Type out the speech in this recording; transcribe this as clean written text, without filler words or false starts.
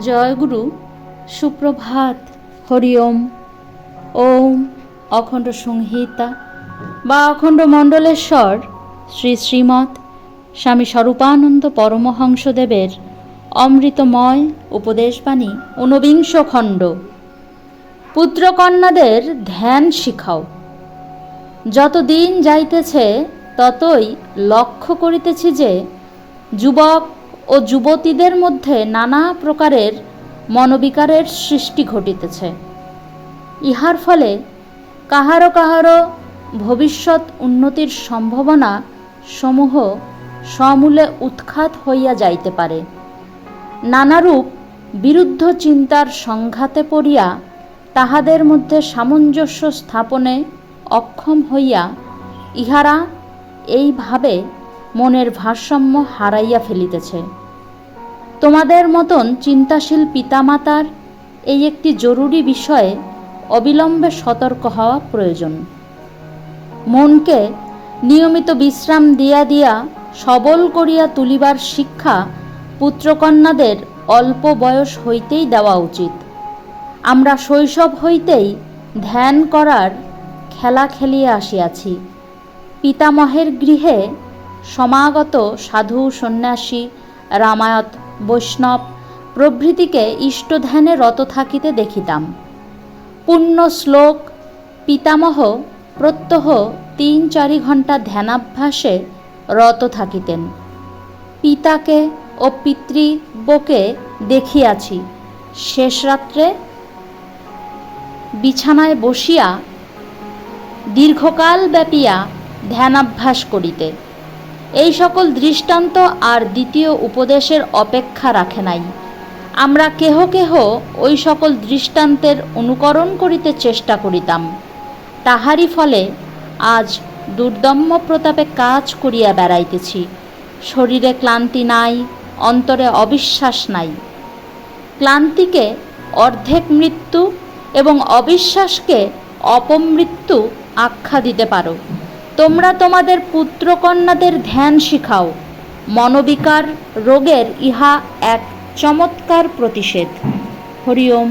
জয়গুরু, সুপ্রভাত, হরি ওম। ওম অখণ্ড সংহিতা বা অখণ্ড মণ্ডলেশ্বর শ্রী শ্রীমৎ স্বামী স্বরূপানন্দ পরমহংসদেবের অমৃতময় উপদেশবাণী ঊনবিংশ খণ্ড। পুত্রকন্যাদের ধ্যান শিখাও। যত দিন যাইতেছে ততই লক্ষ্য করিতেছি যে যুবক ও যুবতীদের মধ্যে নানা প্রকারের মনোবিকারের সৃষ্টি ঘটিতেছে। ইহার ফলে কাহারো কাহারো ভবিষ্যৎ উন্নতির সম্ভাবনা সমূহ সমূলে উৎখাত হইয়া যাইতে পারে। নানারূপ বিরুদ্ধ চিন্তার সংঘাতে পড়িয়া তাহাদের মধ্যে সামঞ্জস্য স্থাপনে অক্ষম হইয়া ইহারা এইভাবে মনের ভারসাম্য হারাইয়া ফেলিতেছে। তোমাদের মতন চিন্তাশীল পিতামাতার এই একটি জরুরি বিষয়ে অবিলম্বে সতর্ক হওয়া প্রয়োজন। মনকে নিয়মিত বিশ্রাম দিয়া দিয়া সবল করিয়া তুলিবার শিক্ষা পুত্রকন্যাদের অল্প বয়স হইতেই দেওয়া উচিত। আমরা শৈশব হইতেই ধ্যান করার খেলা খেলিয়া আসিয়াছি। পিতামহের গৃহে সমাগত সাধু সন্ন্যাসী রামায়ত বৈষ্ণব প্রভৃতিকে ইষ্টধ্যানে রত থাকিতে দেখিতাম। পুণ্য শ্লোক পিতামহ প্রত্যহ ৩-৪ ঘণ্টা ধ্যানাভ্যাসে রত থাকিতেন। পিতাকে ও পিতৃব্যকে দেখিয়াছি শেষ রাত্রে বিছানায় বসিয়া দীর্ঘকাল ব্যাপিয়া ধ্যানাভ্যাস করিতে। এই সকল দৃষ্টান্ত আর দ্বিতীয় উপদেশের অপেক্ষা রাখে নাই। আমরা কেহ কেহ ওই সকল দৃষ্টান্তের অনুকরণ করিতে চেষ্টা করিতাম। তাহারই ফলে আজ দুর্দম্য প্রতাপে কাজ করিয়া বেড়াইতেছি। শরীরে ক্লান্তি নাই, অন্তরে অবিশ্বাস নাই। ক্লান্তিকে অর্ধেক মৃত্যু এবং অবিশ্বাসকে অপমৃত্যু আখ্যা দিতে পারো। তোমরা তোমাদের পুত্রকন্যাদের ধ্যান শিখাও। মনোবিকার রোগের ইহা এক চমৎকার প্রতিষেধ। হরি ওম।